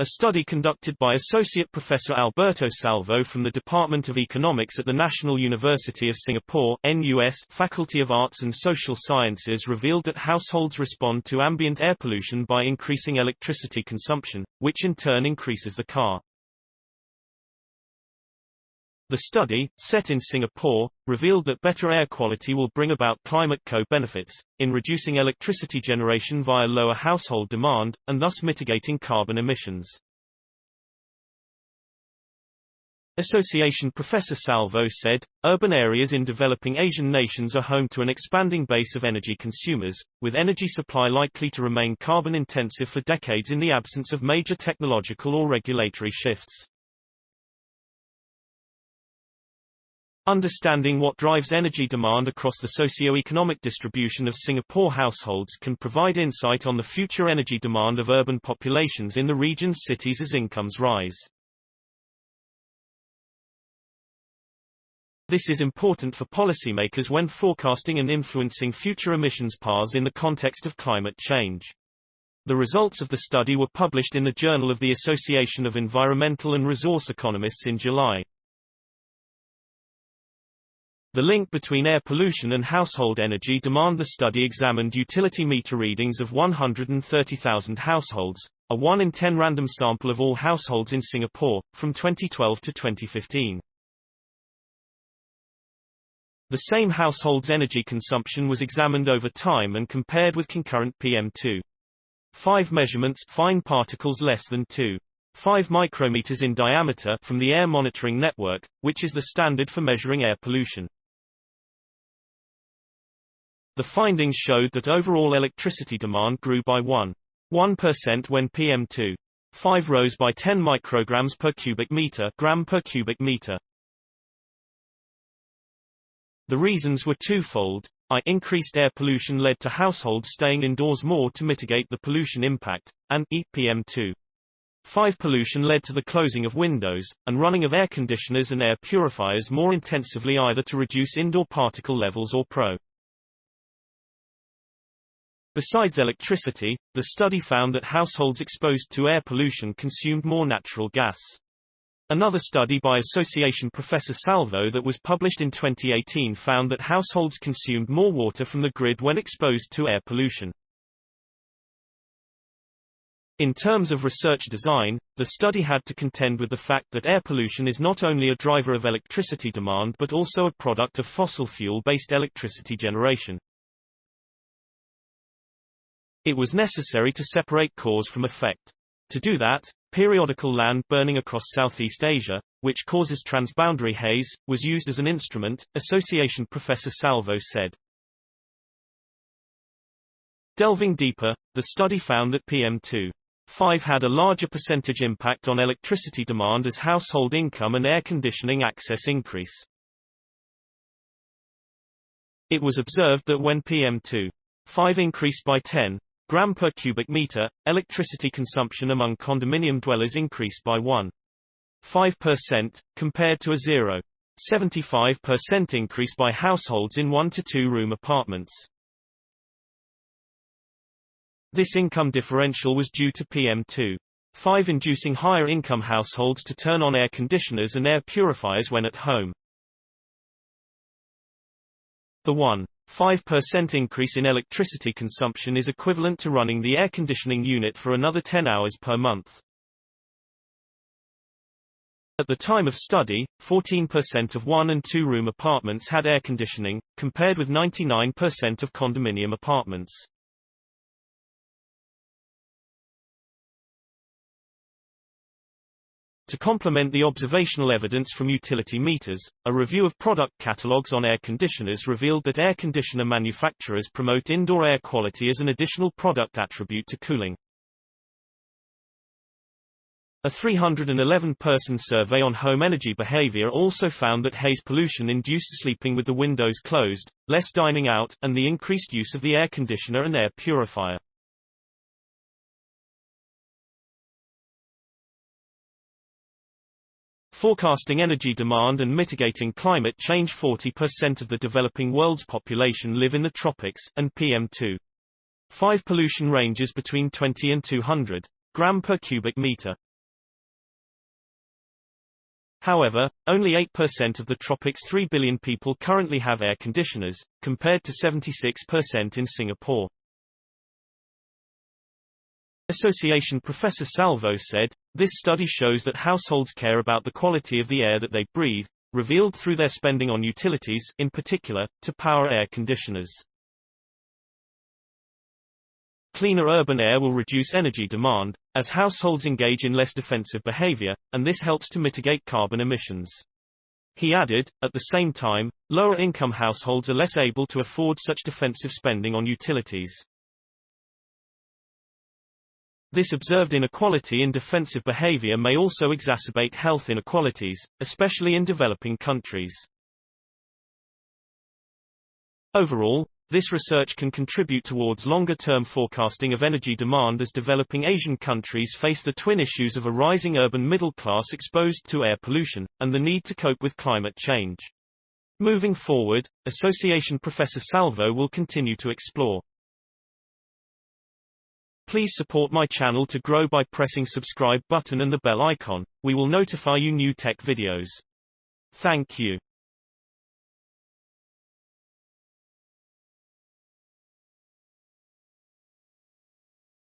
A study conducted by Associate Professor Alberto Salvo from the Department of Economics at the National University of Singapore (NUS) Faculty of Arts and Social Sciences revealed that households respond to ambient air pollution by increasing electricity consumption, which in turn increases the car. The study, set in Singapore, revealed that better air quality will bring about climate co-benefits, in reducing electricity generation via lower household demand, and thus mitigating carbon emissions. Association Professor Salvo said, urban areas in developing Asian nations are home to an expanding base of energy consumers, with energy supply likely to remain carbon-intensive for decades in the absence of major technological or regulatory shifts. Understanding what drives energy demand across the socioeconomic distribution of Singapore households can provide insight on the future energy demand of urban populations in the region's cities as incomes rise. This is important for policymakers when forecasting and influencing future emissions paths in the context of climate change. The results of the study were published in the Journal of the Association of Environmental and Resource Economists in July. The link between air pollution and household energy demand. The study examined utility meter readings of 130,000 households, a 1 in 10 random sample of all households in Singapore, from 2012 to 2015. The same household's energy consumption was examined over time and compared with concurrent PM2.5 measurements, fine particles less than 2.5 micrometers in diameter, from the Air Monitoring Network, which is the standard for measuring air pollution. The findings showed that overall electricity demand grew by 1% when PM2.5 rose by 10 micrograms per cubic meter, gram per cubic meter. The reasons were twofold. Increased air pollution led to households staying indoors more to mitigate the pollution impact, and PM2.5 pollution led to the closing of windows, and running of air conditioners and air purifiers more intensively, either to reduce indoor particle levels or Besides electricity, the study found that households exposed to air pollution consumed more natural gas. Another study by Association Professor Salvo that was published in 2018 found that households consumed more water from the grid when exposed to air pollution. In terms of research design, the study had to contend with the fact that air pollution is not only a driver of electricity demand but also a product of fossil fuel-based electricity generation. It was necessary to separate cause from effect. To do that, periodical land burning across Southeast Asia, which causes transboundary haze, was used as an instrument, Association Professor Salvo said. Delving deeper, the study found that PM2.5 had a larger percentage impact on electricity demand as household income and air conditioning access increase. It was observed that when PM2.5 increased by 10 gram per cubic meter, electricity consumption among condominium dwellers increased by 1.5%, compared to a 0.75% increase by households in 1 to 2 room apartments. This income differential was due to PM2.5 inducing higher income households to turn on air conditioners and air purifiers when at home. The 1.5% increase in electricity consumption is equivalent to running the air conditioning unit for another 10 hours per month. At the time of study, 14% of 1 and 2 room apartments had air conditioning, compared with 99% of condominium apartments. To complement the observational evidence from utility meters, a review of product catalogs on air conditioners revealed that air conditioner manufacturers promote indoor air quality as an additional product attribute to cooling. A 311-person survey on home energy behavior also found that haze pollution induced sleeping with the windows closed, less dining out, and the increased use of the air conditioner and air purifier. Forecasting energy demand and mitigating climate change. 40% of the developing world's population live in the tropics, and PM2.5 pollution ranges between 20 and 200 gram per cubic meter. However, only 8% of the tropics' 3 billion people currently have air conditioners, compared to 76% in Singapore. Association Professor Salvo said, "This study shows that households care about the quality of the air that they breathe, revealed through their spending on utilities, in particular, to power air conditioners. Cleaner urban air will reduce energy demand, as households engage in less defensive behavior, and this helps to mitigate carbon emissions." He added, at the same time, lower-income households are less able to afford such defensive spending on utilities. This observed inequality in defensive behavior may also exacerbate health inequalities, especially in developing countries. Overall, this research can contribute towards longer-term forecasting of energy demand as developing Asian countries face the twin issues of a rising urban middle class exposed to air pollution, and the need to cope with climate change. Moving forward, Association Professor Salvo will continue to explore. Please support my channel to grow by pressing subscribe button and the bell icon. We will notify you new tech videos. Thank you.